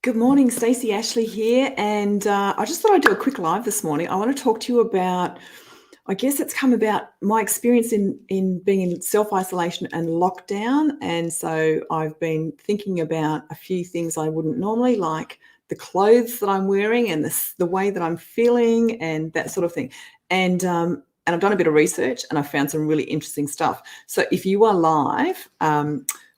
Good morning, Stacey Ashley here, and I just thought I'd do a quick live this morning. I want to talk to you about, I guess it's come about my experience in being in self-isolation and lockdown, and so I've been thinking about a few things I wouldn't normally, like the clothes that I'm wearing and the way that I'm feeling and that sort of thing. And I've done a bit of research and I found some really interesting stuff. So if you are live,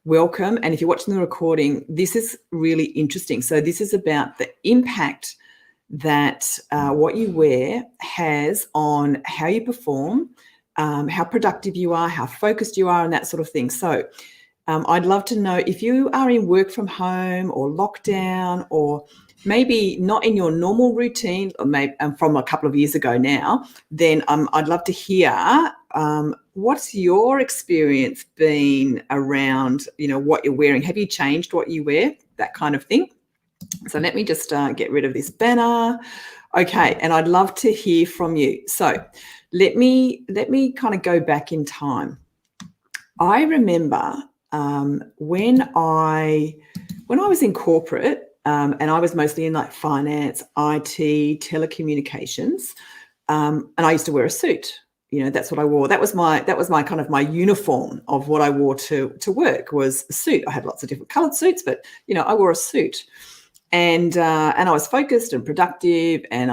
welcome. And if you're watching the recording, this is really interesting. So this is about the impact that what you wear has on how you perform, how productive you are, how focused you are, and that sort of thing. So I'd love to know if you are in work from home or lockdown, or maybe not in your normal routine, or maybe from a couple of years ago now, then I'd love to hear what's your experience been around, what you're wearing. Have you changed what you wear? That kind of thing. So let me just get rid of this banner. Okay, and I'd love to hear from you. So let me kind of go back in time. I remember when I was in corporate, and I was mostly in like finance, IT, telecommunications, and I used to wear a suit. That's what I wore. That was my kind of my uniform of what I wore to work, was a suit. I had lots of different coloured suits, but I wore a suit, and I was focused and productive, and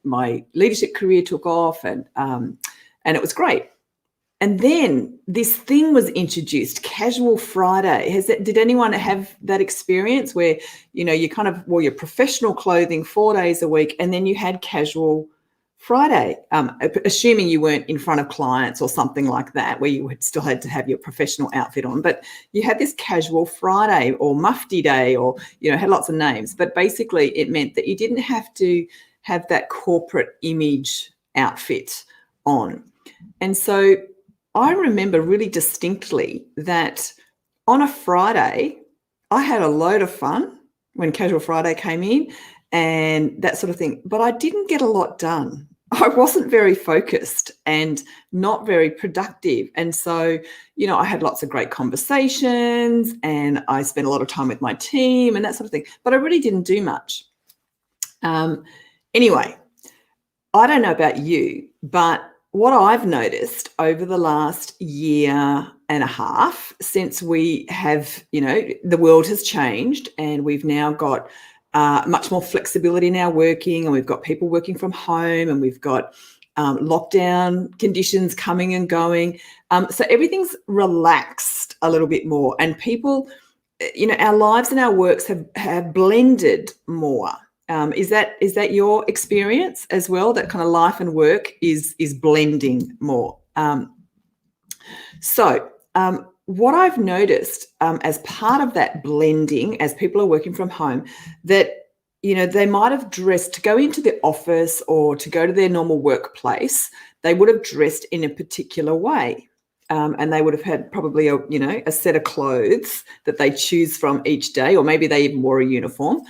my leadership career took off, and it was great. And then this thing was introduced, Casual Friday. Did anyone have that experience where, you kind of wore your professional clothing 4 days a week, and then you had Casual Friday, assuming you weren't in front of clients or something like that, where you still had to have your professional outfit on, but you had this Casual Friday or Mufti Day, or, had lots of names. But basically it meant that you didn't have to have that corporate image outfit on. And so I remember really distinctly that on a Friday, I had a load of fun when Casual Friday came in and that sort of thing, but I didn't get a lot done. I wasn't very focused and not very productive. And so, I had lots of great conversations and I spent a lot of time with my team and that sort of thing, but I really didn't do much. Anyway, I don't know about you, but what I've noticed over the last year and a half, since we have, the world has changed and we've now got much more flexibility in our working, and we've got people working from home, and we've got lockdown conditions coming and going. So everything's relaxed a little bit more, and people, our lives and our works have blended more. Is that your experience as well? That kind of life and work is blending more. What I've noticed as part of that blending, as people are working from home, that they might have dressed to go into the office or to go to their normal workplace. They would have dressed in a particular way, and they would have had probably a set of clothes that they choose from each day, or maybe they even wore a uniform.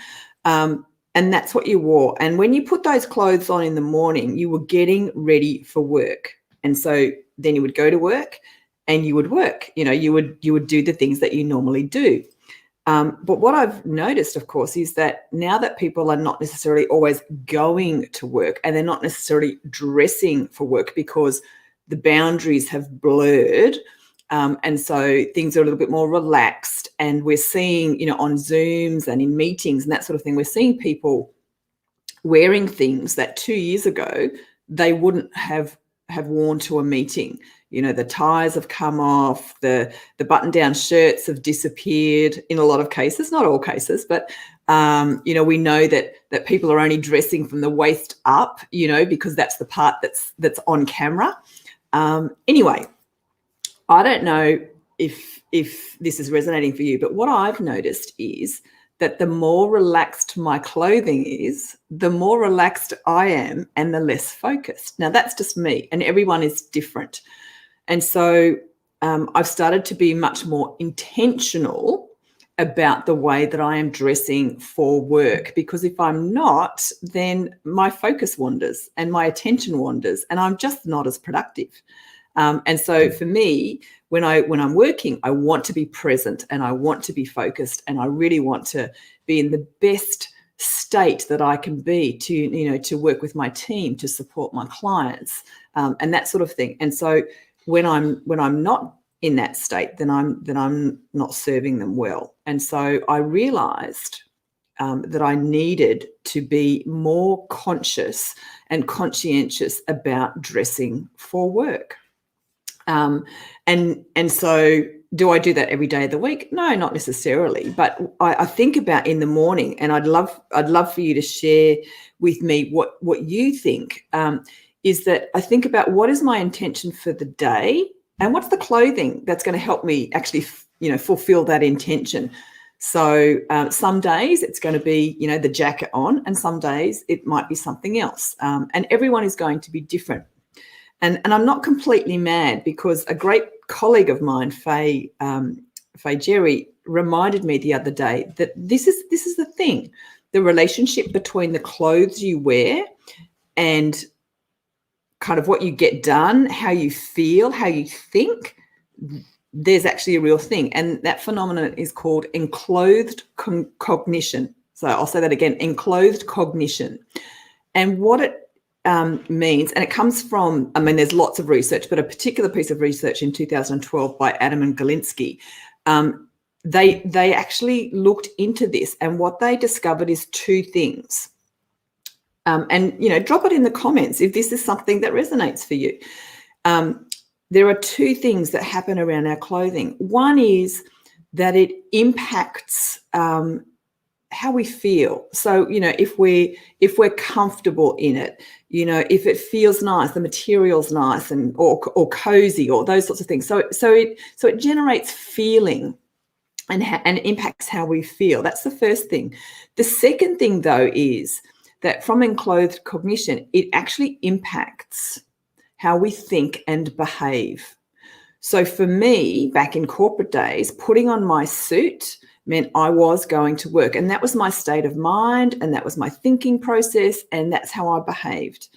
And that's what you wore. And when you put those clothes on in the morning, you were getting ready for work. And so then you would go to work and you would work. You would do the things that you normally do. But what I've noticed, of course, is that now that people are not necessarily always going to work, and they're not necessarily dressing for work because the boundaries have blurred, and so things are a little bit more relaxed, and we're seeing, on Zooms and in meetings and that sort of thing, we're seeing people wearing things that 2 years ago they wouldn't have worn to a meeting. The ties have come off, the button-down shirts have disappeared in a lot of cases, not all cases, but we know that people are only dressing from the waist up, because that's the part that's on camera. Anyway, I don't know if this is resonating for you, but what I've noticed is that the more relaxed my clothing is, the more relaxed I am and the less focused. Now, that's just me, and everyone is different. And so I've started to be much more intentional about the way that I am dressing for work, because if I'm not, then my focus wanders and my attention wanders, and I'm just not as productive. And so for me, when I'm working, I want to be present and I want to be focused, and I really want to be in the best state that I can be to work with my team, to support my clients, and that sort of thing. And so when I'm not in that state, then I'm not serving them well. And so I realized that I needed to be more conscious and conscientious about dressing for work. And so do I do that every day of the week? No, not necessarily. But I think about in the morning, and I'd love for you to share with me what you think, is that I think about what is my intention for the day and what's the clothing that's going to help me actually, fulfill that intention. So some days it's going to be, the jacket on, and some days it might be something else. And everyone is going to be different. And I'm not completely mad, because a great colleague of mine, Faye Jerry, reminded me the other day that this is the thing. The relationship between the clothes you wear and kind of what you get done, how you feel, how you think, there's actually a real thing. And that phenomenon is called enclothed cognition. So I'll say that again, enclothed cognition. And what it means, and it comes from, there's lots of research, but a particular piece of research in 2012 by Adam and Galinsky, they actually looked into this, and what they discovered is two things. And drop it in the comments if this is something that resonates for you. There are two things that happen around our clothing. One is that it impacts how we feel. So, if we're comfortable in it, if it feels nice, the material's nice, and or cozy, or those sorts of things. So it generates feeling and impacts how we feel. That's the first thing. The second thing, though, is that from enclothed cognition, it actually impacts how we think and behave. So for me, back in corporate days, putting on my suit meant I was going to work, and that was my state of mind, and that was my thinking process, and that's how I behaved.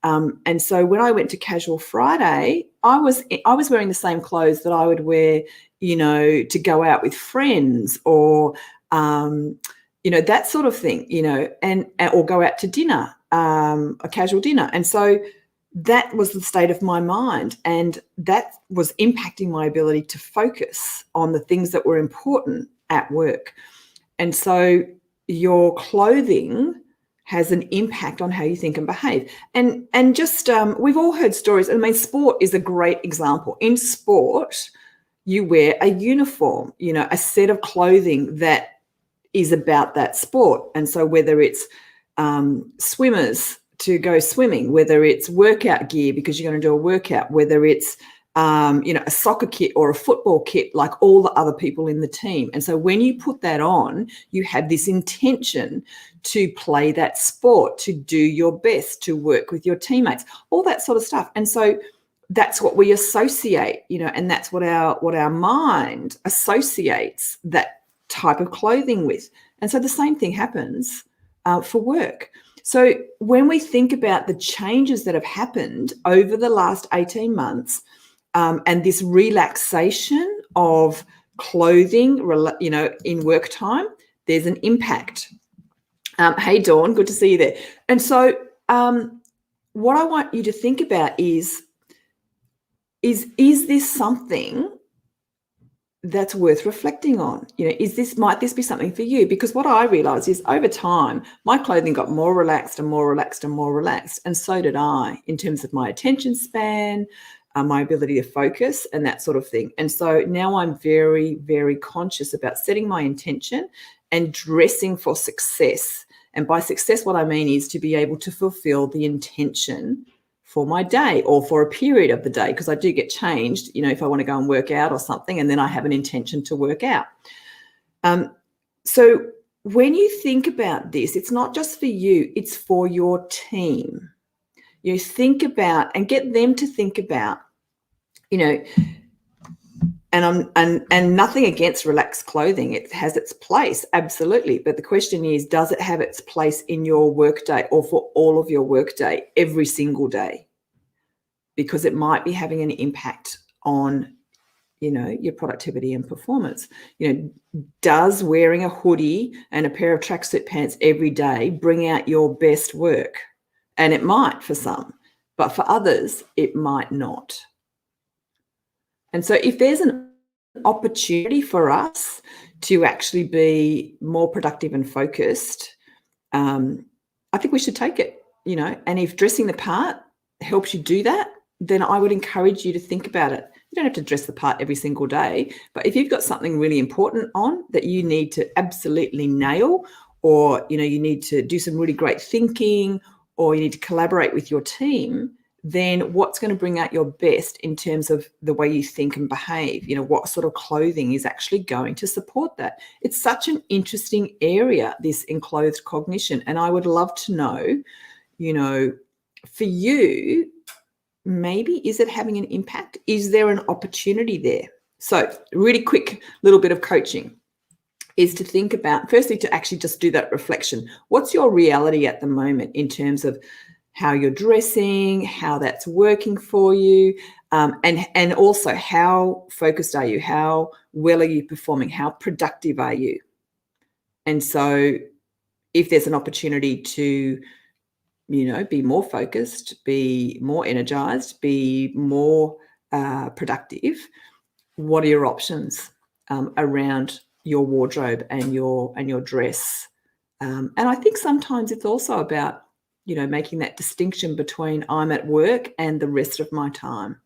And so when I went to Casual Friday, I was wearing the same clothes that I would wear, to go out with friends, or that sort of thing, and or go out to dinner, a casual dinner. And so that was the state of my mind, and that was impacting my ability to focus on the things that were important at work. And so your clothing has an impact on how you think and behave. And just we've all heard stories. Sport is a great example. In sport, you wear a uniform, a set of clothing that is about that sport. And so whether it's swimmers to go swimming, whether it's workout gear because you're going to do a workout, whether it's a soccer kit or a football kit, like all the other people in the team. And so when you put that on, you have this intention to play that sport, to do your best, to work with your teammates, all that sort of stuff. And so that's what we associate, and that's what our mind associates that type of clothing with. And so the same thing happens for work. So when we think about the changes that have happened over the last 18 months, and this relaxation of clothing, in work time, there's an impact. Hey, Dawn, good to see you there. And so what I want you to think about is this something that's worth reflecting on? Might this be something for you? Because what I realized is over time, my clothing got more relaxed and more relaxed and more relaxed. And so did I, in terms of my attention span, my ability to focus, and that sort of thing. And so now I'm very, very conscious about setting my intention and dressing for success. And by success, what I mean is to be able to fulfill the intention for my day or for a period of the day, because I do get changed, if I want to go and work out or something, and then I have an intention to work out. So when you think about this, it's not just for you, it's for your team. You think about and get them to think about, and nothing against relaxed clothing. It has its place, absolutely. But the question is, does it have its place in your workday or for all of your workday every single day? Because it might be having an impact on your productivity and performance. Does wearing a hoodie and a pair of tracksuit pants every day bring out your best work? And it might for some, but for others, it might not. And so if there's an opportunity for us to actually be more productive and focused, I think we should take it, and if dressing the part helps you do that, then I would encourage you to think about it. You don't have to dress the part every single day, but if you've got something really important on that you need to absolutely nail, or, you need to do some really great thinking, or you need to collaborate with your team, then what's going to bring out your best in terms of the way you think and behave? What sort of clothing is actually going to support that? It's such an interesting area, this enclothed cognition. And I would love to know, for you, maybe is it having an impact? Is there an opportunity there? So really quick little bit of coaching is to think about, firstly, to actually just do that reflection. What's your reality at the moment in terms of how you're dressing, how that's working for you, and also how focused are you? How well are you performing? How productive are you? And so if there's an opportunity to, be more focused, be more energized, be more productive, what are your options around your wardrobe and your dress? And I think sometimes it's also about, making that distinction between I'm at work and the rest of my time.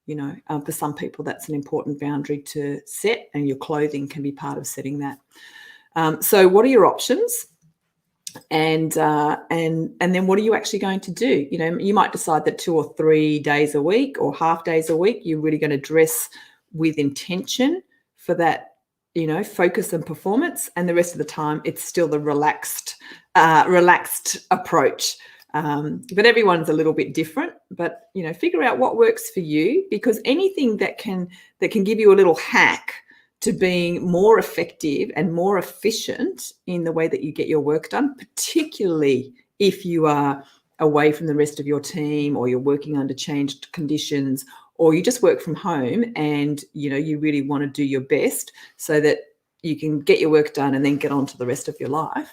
For some people, that's an important boundary to set, and your clothing can be part of setting that. So what are your options? And then what are you actually going to do? You might decide that 2 or 3 days a week or half days a week, you're really going to dress with intention for that, focus and performance. And the rest of the time, it's still the relaxed approach. But everyone's a little bit different. But figure out what works for you, because anything that can give you a little hack to being more effective and more efficient in the way that you get your work done, particularly if you are away from the rest of your team, or you're working under changed conditions, or you just work from home and you really want to do your best so that you can get your work done and then get on to the rest of your life.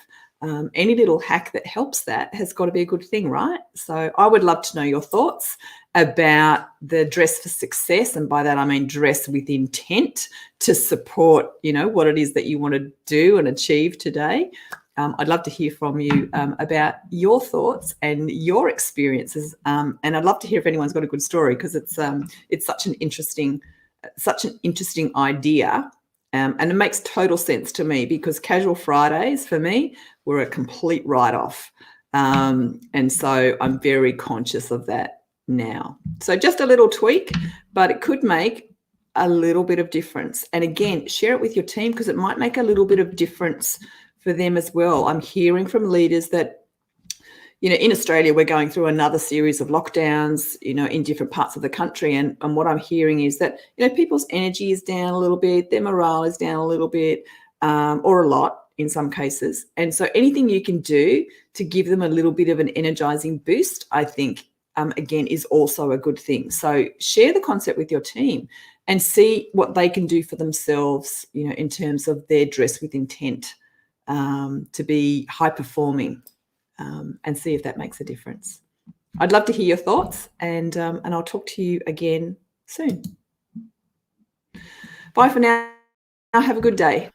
Any little hack that helps that has got to be a good thing, right? So I would love to know your thoughts about the dress for success. And by that, I mean dress with intent to support, what it is that you want to do and achieve today. I'd love to hear from you about your thoughts and your experiences. And I'd love to hear if anyone's got a good story, because it's such an interesting idea. And it makes total sense to me, because casual Fridays for me were a complete write-off. And so I'm very conscious of that now. So just a little tweak, but it could make a little bit of difference. And again, share it with your team, because it might make a little bit of difference for them as well. I'm hearing from leaders that, in Australia, we're going through another series of lockdowns, in different parts of the country. And what I'm hearing is that, people's energy is down a little bit, their morale is down a little bit, or a lot in some cases. And so anything you can do to give them a little bit of an energizing boost, I think, again, is also a good thing. So share the concept with your team and see what they can do for themselves, in terms of their dress with intent, to be high performing. And see if that makes a difference. I'd love to hear your thoughts, and I'll talk to you again soon. Bye for now. Have a good day.